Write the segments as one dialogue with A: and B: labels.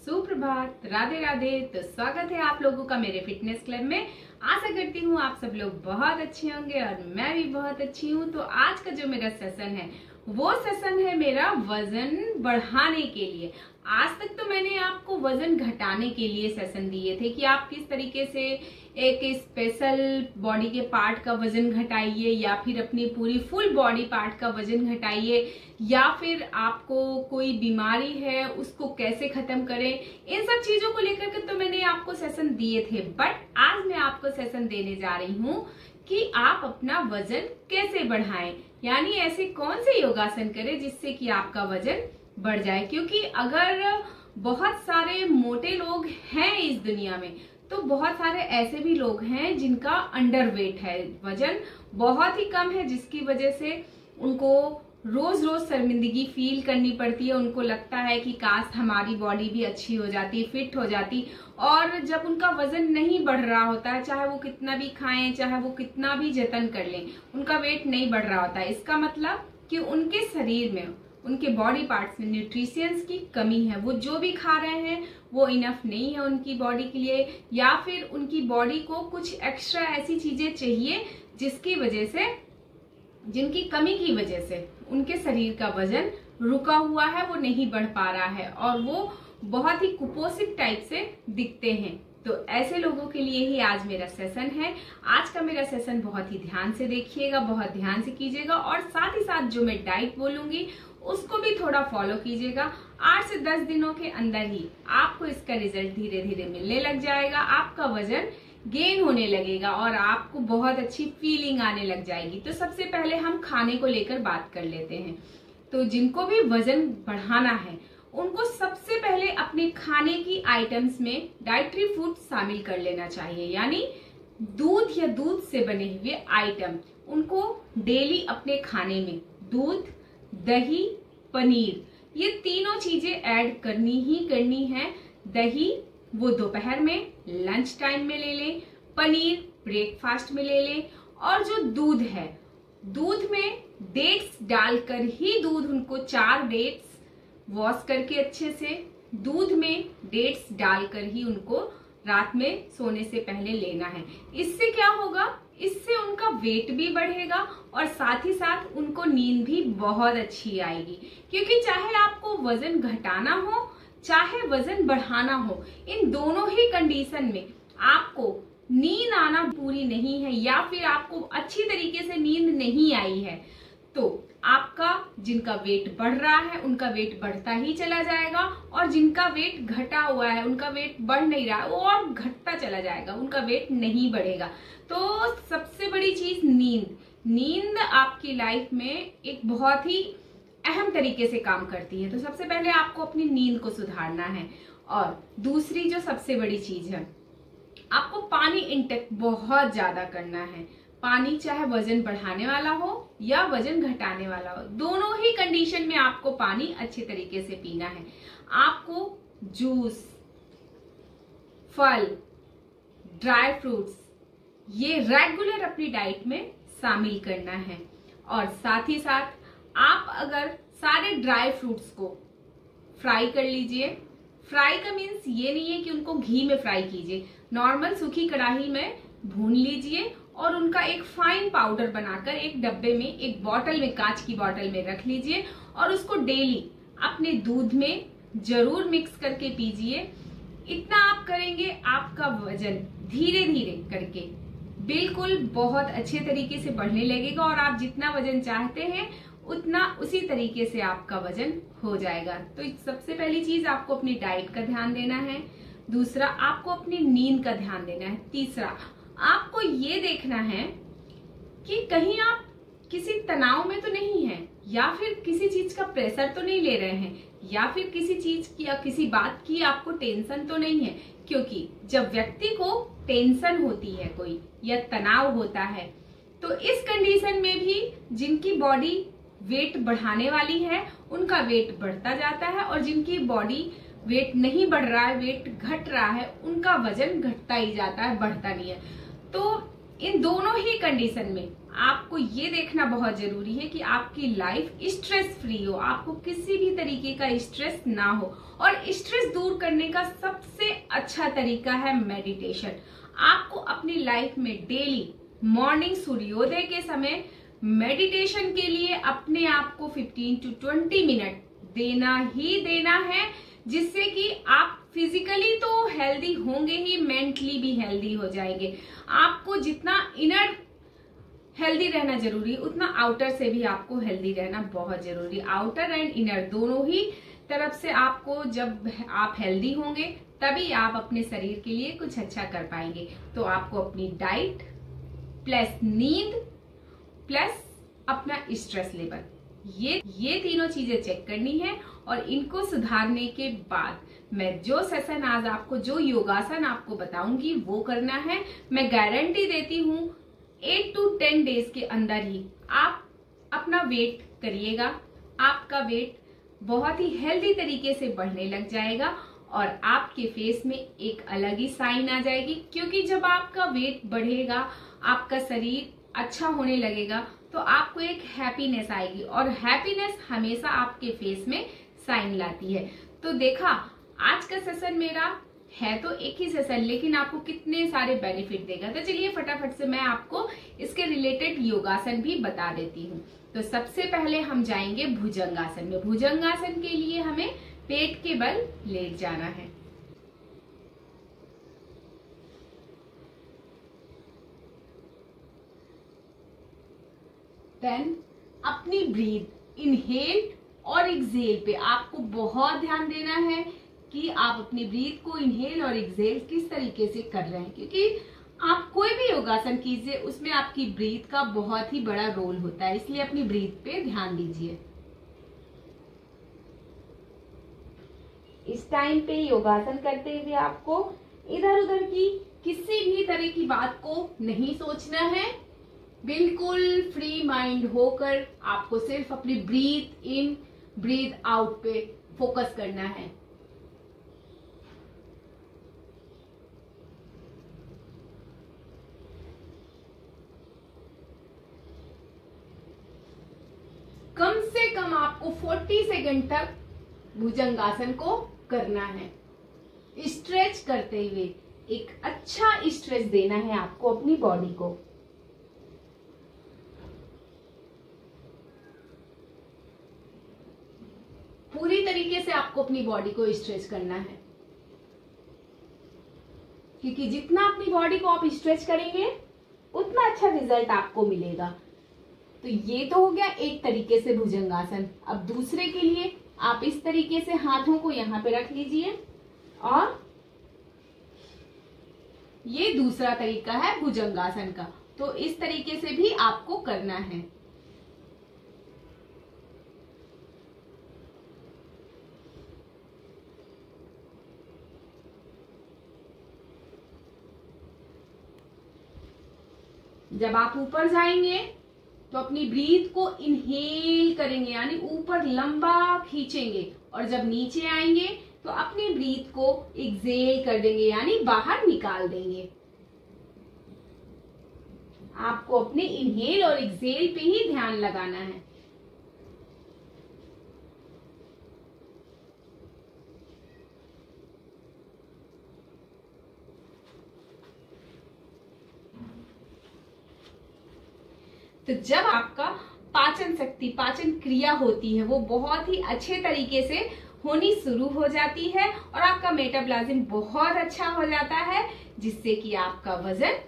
A: सुप्रभात, राधे राधे। तो स्वागत है आप लोगों का मेरे फिटनेस क्लब में। आशा करती हूँ आप सब लोग बहुत अच्छे होंगे और मैं भी बहुत अच्छी हूँ। तो आज का जो मेरा सेशन है वो सेशन है मेरा वजन बढ़ाने के लिए। आज तक तो मैंने आपको वजन घटाने के लिए सेशन दिए थे कि आप किस तरीके से एक स्पेशल बॉडी के पार्ट का वजन घटाइए या फिर अपनी पूरी फुल बॉडी पार्ट का वजन घटाइए या फिर आपको कोई बीमारी है उसको कैसे खत्म करें। इन सब चीजों को लेकर के तो मैंने आपको सेशन दिए थे, बट आज मैं आपको सेशन देने जा रही हूँ कि आप अपना वजन कैसे बढ़ाएं, यानी ऐसे कौन से योगासन करें जिससे कि आपका वजन बढ़ जाए। क्योंकि अगर बहुत सारे मोटे लोग हैं इस दुनिया में तो बहुत सारे ऐसे भी लोग हैं जिनका अंडर वेट है, वजन बहुत ही कम है, जिसकी वजह से उनको रोज रोज शर्मिंदगी फील करनी पड़ती है। उनको लगता है कि काश हमारी बॉडी भी अच्छी हो जाती, फिट हो जाती। और जब उनका वजन नहीं बढ़ रहा होता है, चाहे वो कितना भी खाएं, चाहे वो कितना भी जतन कर लें, उनका वेट नहीं बढ़ रहा होता है। इसका मतलब कि उनके शरीर में, उनके बॉडी पार्ट्स में न्यूट्रिशंस की कमी है। वो जो भी खा रहे हैं वो इनफ नहीं है उनकी बॉडी के लिए, या फिर उनकी बॉडी को कुछ एक्स्ट्रा ऐसी चीजें चाहिए जिसकी वजह से, जिनकी कमी की वजह से उनके शरीर का वजन रुका हुआ है, वो नहीं बढ़ पा रहा है और वो बहुत ही कुपोषित टाइप से दिखते हैं। तो ऐसे लोगों के लिए ही आज मेरा सेशन है। आज का मेरा सेशन बहुत ही ध्यान से देखिएगा, बहुत ध्यान से कीजिएगा और साथ ही साथ जो मैं डाइट बोलूंगी उसको भी थोड़ा फॉलो कीजिएगा। 8 से 10 दिनों के अंदर ही आपको इसका रिजल्ट धीरे धीरे मिलने लग जाएगा। आपका वजन गेन होने लगेगा और आपको बहुत अच्छी फीलिंग आने लग जाएगी। तो सबसे पहले हम खाने को लेकर बात कर लेते हैं। तो जिनको भी वजन बढ़ाना है उनको सबसे पहले अपने खाने की आइटम्स में डाइटरी फूड शामिल कर लेना चाहिए, यानी दूध या दूध से बने हुए आइटम उनको डेली अपने खाने में दूध, दही, पनीर, ये तीनों चीजें ऐड करनी ही करनी है। दही वो दोपहर में लंच टाइम में ले लें, पनीर ब्रेकफास्ट में ले लें, और जो दूध है, दूध में डेट्स डालकर ही दूध, उनको 4 डेट्स वॉश करके अच्छे से दूध में डेट्स डालकर ही उनको रात में सोने से पहले लेना है। इससे क्या होगा, इससे उनका वेट भी बढ़ेगा और साथ ही साथ उनको नींद भी बहुत अच्छी आएगी। क्योंकि चाहे आपको वजन घटाना हो चाहे वजन बढ़ाना हो, इन दोनों ही कंडीशन में आपको नींद आना पूरी नहीं है या फिर आपको अच्छी तरीके से नींद नहीं आई है, तो आपका जिनका वेट बढ़ रहा है उनका वेट बढ़ता ही चला जाएगा और जिनका वेट घटा हुआ है, उनका वेट बढ़ नहीं रहा है, वो और घटता चला जाएगा, उनका वेट नहीं बढ़ेगा। तो सबसे बड़ी चीज नींद। नींद आपकी लाइफ में एक बहुत ही अहम तरीके से काम करती है। तो सबसे पहले आपको अपनी नींद को सुधारना है। और दूसरी जो सबसे बड़ी चीज है, आपको पानी इंटेक बहुत ज्यादा करना है। पानी चाहे वजन बढ़ाने वाला हो या वजन घटाने वाला हो, दोनों ही कंडीशन में आपको पानी अच्छे तरीके से पीना है। आपको जूस, फल, ड्राई फ्रूट्स ये रेगुलर अपनी डाइट में शामिल करना है। और साथ ही साथ आप अगर सारे ड्राई फ्रूट्स को फ्राई कर लीजिए। फ्राई का मीन्स ये नहीं है कि उनको घी में फ्राई कीजिए, नॉर्मल सूखी कढ़ाई में भून लीजिए और उनका एक फाइन पाउडर बनाकर एक डब्बे में, एक बॉटल में, कांच की बॉटल में रख लीजिए और उसको डेली अपने दूध में जरूर मिक्स करके पीजिए। इतना आप करेंगे, आपका वजन धीरे धीरे करके बिल्कुल बहुत अच्छे तरीके से बढ़ने लगेगा और आप जितना वजन चाहते हैं उतना उसी तरीके से आपका वजन हो जाएगा। तो सबसे पहली चीज आपको अपनी डाइट का ध्यान देना है। दूसरा, आपको अपनी नींद का ध्यान देना है। तीसरा, आपको ये देखना है कि कहीं आप किसी तनाव में तो नहीं है, या फिर किसी चीज का प्रेशर तो नहीं ले रहे हैं, या फिर किसी चीज की या किसी बात की आपको टेंशन तो नहीं है। क्योंकि जब व्यक्ति को टेंशन होती है कोई या तनाव होता है, तो इस कंडीशन में भी जिनकी बॉडी वेट बढ़ाने वाली है उनका वेट बढ़ता जाता है और जिनकी बॉडी वेट नहीं बढ़ रहा है, वेट घट रहा है, उनका वजन घटता ही जाता है, बढ़ता नहीं है। तो इन दोनों ही कंडीशन में आपको ये देखना बहुत जरूरी है कि आपकी लाइफ स्ट्रेस फ्री हो, आपको किसी भी तरीके का स्ट्रेस ना हो। और स्ट्रेस दूर करने का सबसे अच्छा तरीका है मेडिटेशन। आपको अपनी लाइफ में डेली मॉर्निंग सूर्योदय के समय मेडिटेशन के लिए अपने आप को 15 to 20 मिनट देना ही देना है, जिससे कि आप फिजिकली तो हेल्दी होंगे ही, मेंटली भी हेल्दी हो जाएंगे। आपको जितना इनर हेल्दी रहना जरूरी है, उतना आउटर से भी आपको हेल्दी रहना बहुत जरूरी है। आउटर एंड इनर दोनों ही तरफ से आपको, जब आप हेल्दी होंगे तभी आप अपने शरीर के लिए कुछ अच्छा कर पाएंगे। तो आपको अपनी डाइट प्लस नींद प्लस अपना स्ट्रेस लेवल, ये तीनों चीजें चेक करनी है। और इनको सुधारने के बाद मैं जो सेशन आज आपको, जो योगासन आपको बताऊंगी वो करना है। मैं गारंटी देती हूँ 8 to 10 डेज के अंदर ही आप अपना वेट करिएगा, आपका वेट बहुत ही हेल्दी तरीके से बढ़ने लग जाएगा और आपके फेस में एक अलग ही साइन आ जाएगी। क्योंकि जब आपका वेट बढ़ेगा, आपका शरीर अच्छा होने लगेगा, तो आपको एक हैप्पीनेस आएगी और हैप्पीनेस हमेशा आपके फेस में साइन लाती है। तो देखा, आज का सेशन मेरा है तो एक ही सेशन, लेकिन आपको कितने सारे बेनिफिट देगा। तो चलिए फटाफट से मैं आपको इसके रिलेटेड योगासन भी बता देती हूँ। तो सबसे पहले हम जाएंगे भुजंगासन में। भुजंगासन के लिए हमें पेट के बल लेट जाना है। देन अपनी ब्रीथ इनहेल और एक्सहेल पे आपको बहुत ध्यान देना है कि आप अपनी ब्रीथ को इनहेल और एक्सहेल किस तरीके से कर रहे हैं, क्योंकि आप कोई भी योगासन कीजिए उसमें आपकी ब्रीथ का बहुत ही बड़ा रोल होता है, इसलिए अपनी ब्रीथ पे ध्यान दीजिए। इस टाइम पे योगासन करते हुए आपको इधर उधर की किसी भी तरह की बात को नहीं सोचना है। बिल्कुल फ्री माइंड होकर आपको सिर्फ अपनी ब्रीथ इन ब्रीथ आउट पे फोकस करना है। कम से कम आपको 40 सेकंड तक भुजंगासन को करना है। स्ट्रेच करते हुए एक अच्छा स्ट्रेच देना है आपको अपनी बॉडी को। पूरी तरीके से आपको अपनी बॉडी को स्ट्रेच करना है, क्योंकि जितना अपनी बॉडी को आप स्ट्रेच करेंगे उतना अच्छा रिजल्ट आपको मिलेगा। तो ये तो हो गया एक तरीके से भुजंगासन। अब दूसरे के लिए आप इस तरीके से हाथों को यहाँ पे रख लीजिए और ये दूसरा तरीका है भुजंगासन का। तो इस तरीके से भी आपको करना है। जब आप ऊपर जाएंगे तो अपनी ब्रीथ को इनहेल करेंगे, यानी ऊपर लंबा खींचेंगे, और जब नीचे आएंगे तो अपनी ब्रीथ को एक्सहेल कर देंगे, यानी बाहर निकाल देंगे। आपको अपने इनहेल और एक्सहेल पे ही ध्यान लगाना है। तो जब आपका पाचन शक्ति, पाचन क्रिया होती है, वो बहुत ही अच्छे तरीके से होनी शुरू हो जाती है और आपका मेटाबॉलिज्म बहुत अच्छा हो जाता है, जिससे कि आपका वजन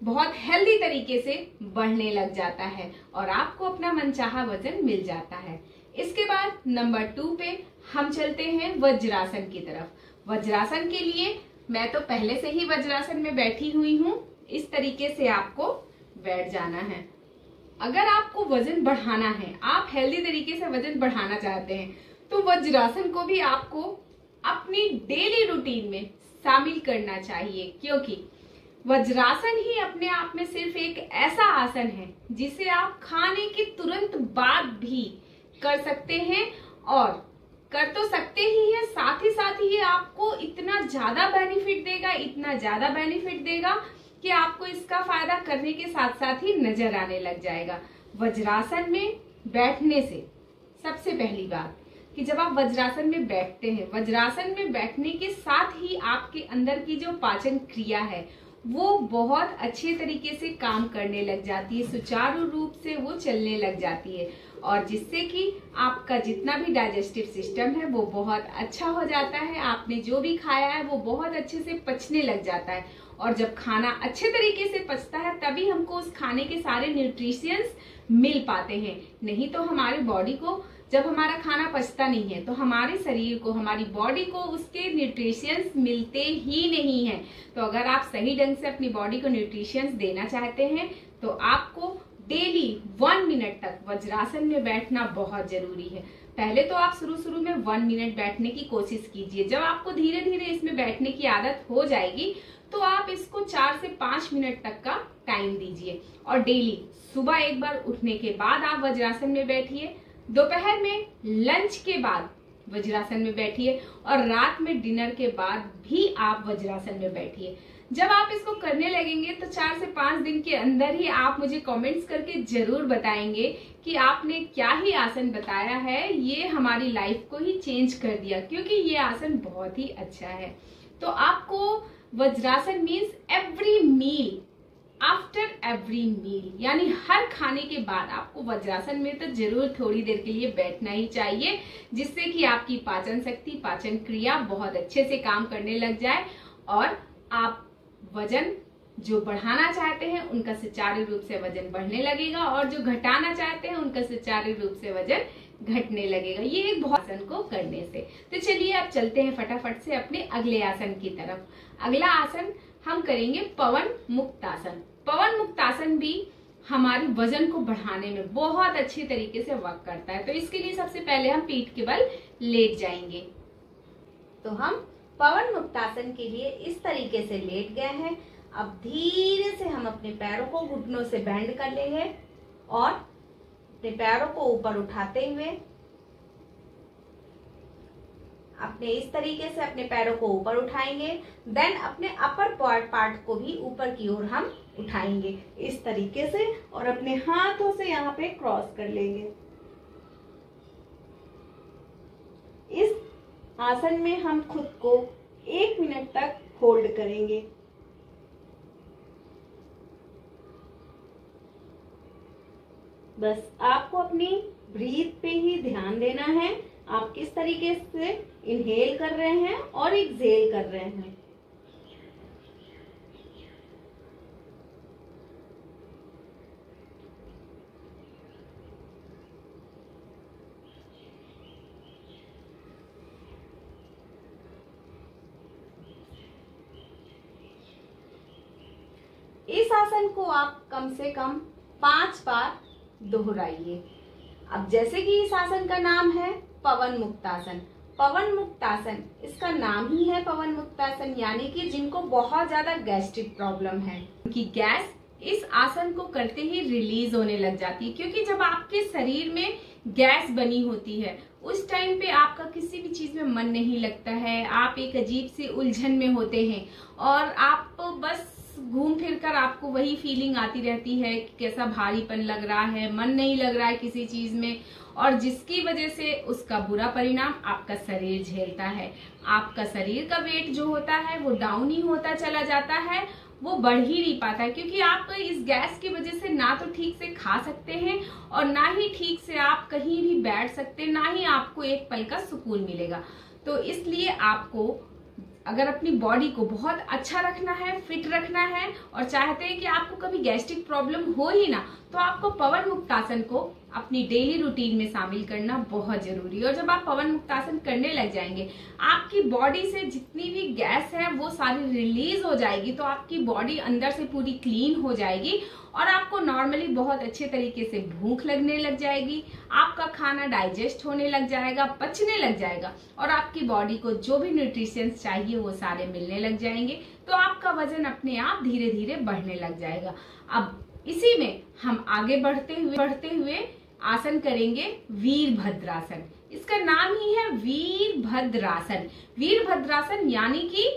A: बहुत हेल्दी तरीके से बढ़ने लग जाता है और आपको अपना मनचाहा वजन मिल जाता है। इसके बाद नंबर 2 पे हम चलते हैं वज्रासन की तरफ। वज्रासन के लिए मैं तो पहले से ही वज्रासन में बैठी हुई हूँ। इस तरीके से आपको बैठ जाना है। अगर आपको वजन बढ़ाना है, आप हेल्दी तरीके से वजन बढ़ाना चाहते हैं, तो वज्रासन को भी आपको अपनी डेली रूटीन में शामिल करना चाहिए, क्योंकि वज्रासन ही अपने आप में सिर्फ एक ऐसा आसन है जिसे आप खाने के तुरंत बाद भी कर सकते हैं। और कर तो सकते ही है, साथ ही ये आपको इतना ज्यादा बेनिफिट देगा, इतना ज्यादा बेनिफिट देगा कि आपको इसका फायदा करने के साथ साथ ही नजर आने लग जाएगा। वज्रासन में बैठने से सबसे पहली बात कि जब आप वज्रासन में बैठते हैं, वज्रासन में बैठने के साथ ही आपके अंदर की जो पाचन क्रिया है वो बहुत अच्छे तरीके से काम करने लग जाती है, सुचारू रूप से वो चलने लग जाती है, और जिससे कि आपका जितना भी डाइजेस्टिव सिस्टम है वो बहुत अच्छा हो जाता है। आपने जो भी खाया है वो बहुत अच्छे से पचने लग जाता है, और जब खाना अच्छे तरीके से पचता है तभी हमको उस खाने के सारे न्यूट्रिशंस मिल पाते हैं। नहीं तो हमारे बॉडी को, जब हमारा खाना पचता नहीं है तो हमारे शरीर को, हमारी बॉडी को उसके न्यूट्रिशंस मिलते ही नहीं है। तो अगर आप सही ढंग से अपनी बॉडी को न्यूट्रिशंस देना चाहते हैं तो आपको डेली 1 मिनट तक वज्रासन में बैठना बहुत जरूरी है। पहले तो आप शुरू में 1 मिनट बैठने की कोशिश कीजिए। जब आपको धीरे धीरे इसमें बैठने की आदत हो जाएगी तो आप इसको 4 से 5 मिनट तक का टाइम दीजिए, और डेली सुबह एक बार उठने के बाद आप वज्रासन में बैठिए, दोपहर में लंच के बाद वज्रासन में बैठिए, और रात में डिनर के बाद भी आप वज्रासन में बैठिए। जब आप इसको करने लगेंगे तो 4 से 5 दिन के अंदर ही आप मुझे कमेंट्स करके जरूर बताएंगे कि आपने क्या ही आसन बताया है, ये हमारी लाइफ को ही चेंज कर दिया, क्योंकि ये आसन बहुत ही अच्छा है। तो आपको Vajrasana means every meal, after every meal, यानी हर खाने के बाद आपको वज्रासन में तो जरूर थोड़ी देर के लिए बैठना ही चाहिए, जिससे कि आपकी पाचन शक्ति, पाचन क्रिया बहुत अच्छे से काम करने लग जाए, और आप वजन जो बढ़ाना चाहते हैं उनका सुचारू रूप से वजन बढ़ने लगेगा, और जो घटाना चाहते हैं उनका सुचारू रूप से वजन घटने लगेगा, ये एक बहुत आसन को करने से। तो चलिए अब चलते हैं फटाफट से अपने अगले आसन की तरफ। अगला आसन हम करेंगे पवन मुक्तासन। पवन मुक्तासन भी हमारे वजन को बढ़ाने में बहुत अच्छे तरीके से वर्क करता है। तो इसके लिए सबसे पहले हम पीठ के बल लेट जाएंगे। तो हम पवन मुक्तासन के लिए इस तरीके से लेट गए हैं। अब धीरे से हम अपने पैरों को घुटनों से बेंड कर लेंगे, और अपने पैरों को ऊपर उठाते हुए अपने इस तरीके से अपने पैरों को ऊपर उठाएंगे। देन अपने अपर पार्ट को भी ऊपर की ओर हम उठाएंगे इस तरीके से, और अपने हाथों से यहाँ पे क्रॉस कर लेंगे। इस आसन में हम खुद को 1 मिनट तक होल्ड करेंगे। बस आपको अपनी ब्रीथ पे ही ध्यान देना है, आप किस तरीके से इनहेल कर रहे हैं और एक्सहेल कर रहे हैं। इस आसन को आप कम से कम 5 बार दोहराइए। अब जैसे कि इस आसन का नाम है पवन मुक्तासन, पवन मुक्तासन इसका नाम ही है पवन मुक्तासन, यानी कि जिनको बहुत ज्यादा गैस्ट्रिक प्रॉब्लम है उनकी गैस इस आसन को करते ही रिलीज होने लग जाती है। क्योंकि जब आपके शरीर में गैस बनी होती है उस टाइम पे आपका किसी भी चीज में मन नहीं लगता है, आप एक अजीब सी उलझन में होते हैं, और आप बस घूम फिर कर आपको वही फीलिंग आती रहती है कि कैसा भारीपन लग रहा है, मन नहीं लग रहा है किसी चीज में, और जिसकी वजह से उसका बुरा परिणाम आपका शरीर झेलता है। आपका शरीर का वेट जो होता है वो डाउन ही होता चला जाता है, वो बढ़ ही नहीं पाता है, क्योंकि आप इस गैस की वजह से ना तो ठीक से खा सकते हैं और ना ही ठीक से आप कहीं भी बैठ सकते, ना ही आपको एक पल का सुकून मिलेगा। तो इसलिए आपको अगर अपनी बॉडी को बहुत अच्छा रखना है, फिट रखना है, और चाहते हैं कि आपको कभी गैस्ट्रिक प्रॉब्लम हो ही ना, तो आपको पवन मुक्तासन को अपनी डेली रूटीन में शामिल करना बहुत जरूरी है। और जब आप पवन मुक्तासन करने लग जाएंगे आपकी बॉडी से जितनी भी गैस है वो सारी रिलीज हो जाएगी, तो आपकी बॉडी अंदर से पूरी क्लीन हो जाएगी, और आपको नॉर्मली बहुत अच्छे तरीके से भूख लगने लग जाएगी, आपका खाना डाइजेस्ट होने लग जाएगा, पचने लग जाएगा, और आपकी बॉडी को जो भी न्यूट्रिशंस चाहिए वो सारे मिलने लग जाएंगे। तो आपका वजन अपने आप धीरे धीरे बढ़ने लग जाएगा। अब इसी में हम आगे बढ़ते हुए आसन करेंगे वीरभद्रासन। इसका नाम ही है वीरभद्रासन। वीरभद्रासन यानी कि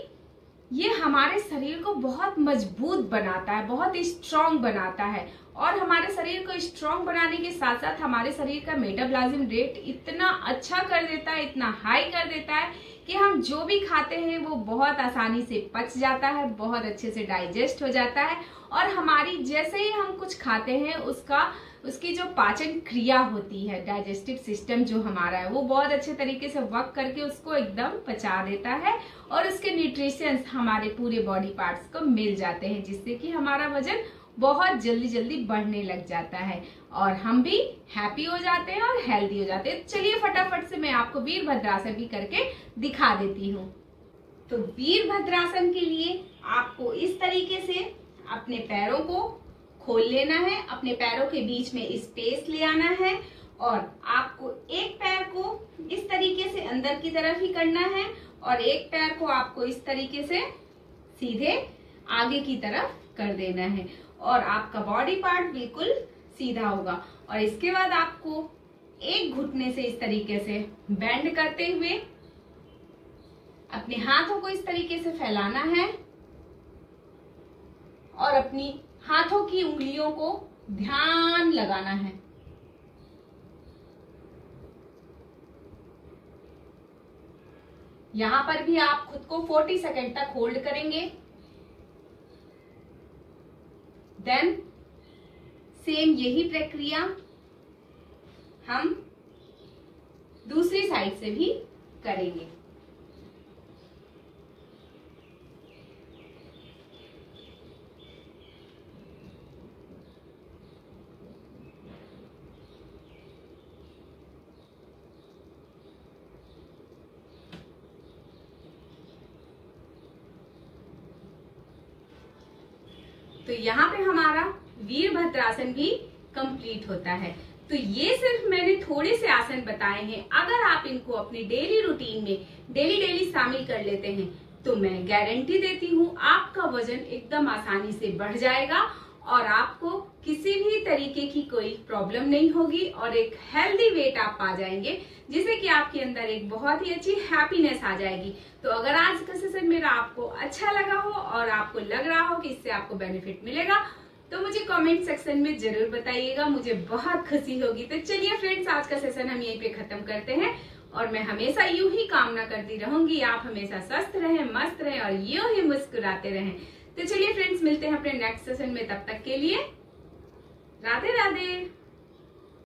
A: ये हमारे शरीर को बहुत मजबूत बनाता है, बहुत स्ट्रांग बनाता है और हमारे शरीर को स्ट्रांग बनाने के साथ साथ हमारे शरीर का मेटाबॉलिज्म रेट इतना अच्छा कर देता है, इतना हाई कर देता है कि हम जो भी खाते हैं वो बहुत आसानी से पच जाता है, बहुत अच्छे से डाइजेस्ट हो जाता है और हमारी जैसे ही हम कुछ खाते हैं उसकी जो पाचन क्रिया होती है, डाइजेस्टिव सिस्टम जो हमारा है वो बहुत अच्छे तरीके से वर्क करके उसको एकदम पचा देता है और उसके न्यूट्रिशंस हमारे पूरे बॉडी पार्ट्स को मिल जाते हैं, जिससे कि हमारा वजन बहुत जल्दी जल्दी बढ़ने लग जाता है और हम भी हैप्पी हो जाते हैं और हेल्दी हो जाते हैं। चलिए फटाफट से मैं आपको वीरभद्रासन भी करके दिखा देती हूँ। तो वीरभद्रासन के लिए आपको इस तरीके से अपने पैरों को खोल लेना है, अपने पैरों के बीच में स्पेस ले आना है और आपको एक पैर को इस तरीके से अंदर की तरफ ही करना है और एक पैर को आपको इस तरीके से सीधे आगे की तरफ कर देना है और आपका बॉडी पार्ट बिल्कुल सीधा होगा। और इसके बाद आपको एक घुटने से इस तरीके से बेंड करते हुए अपने हाथों को इस तरीके से फैलाना है और अपनी हाथों की उंगलियों को ध्यान लगाना है। यहां पर भी आप खुद को 40 सेकंड तक होल्ड करेंगे। देन सेम यही प्रक्रिया हम दूसरी साइड से भी करेंगे। तो यहाँ पे हमारा वीरभद्रासन भी कंप्लीट होता है। तो ये सिर्फ मैंने थोड़े से आसन बताए हैं, अगर आप इनको अपनी डेली रूटीन में डेली शामिल कर लेते हैं तो मैं गारंटी देती हूँ आपका वजन एकदम आसानी से बढ़ जाएगा और आपको किसी भी तरीके की कोई प्रॉब्लम नहीं होगी और एक हेल्दी वेट आप पा जाएंगे, जिससे कि आपके अंदर एक बहुत ही अच्छी हैप्पीनेस आ जाएगी। तो अगर आज का सेशन मेरा आपको अच्छा लगा हो और आपको लग रहा हो कि इससे आपको बेनिफिट मिलेगा तो मुझे कमेंट सेक्शन में जरूर बताइएगा, मुझे बहुत खुशी होगी। तो चलिए फ्रेंड्स, आज का सेशन हम यहीं पे खत्म करते हैं और मैं हमेशा यूं ही कामना करती रहूंगी आप हमेशा स्वस्थ रहें, मस्त रहें और यूं ही मुस्कुराते रहें। तो चलिए फ्रेंड्स, मिलते हैं अपने नेक्स्ट सेशन में, तब तक के लिए राधे राधे।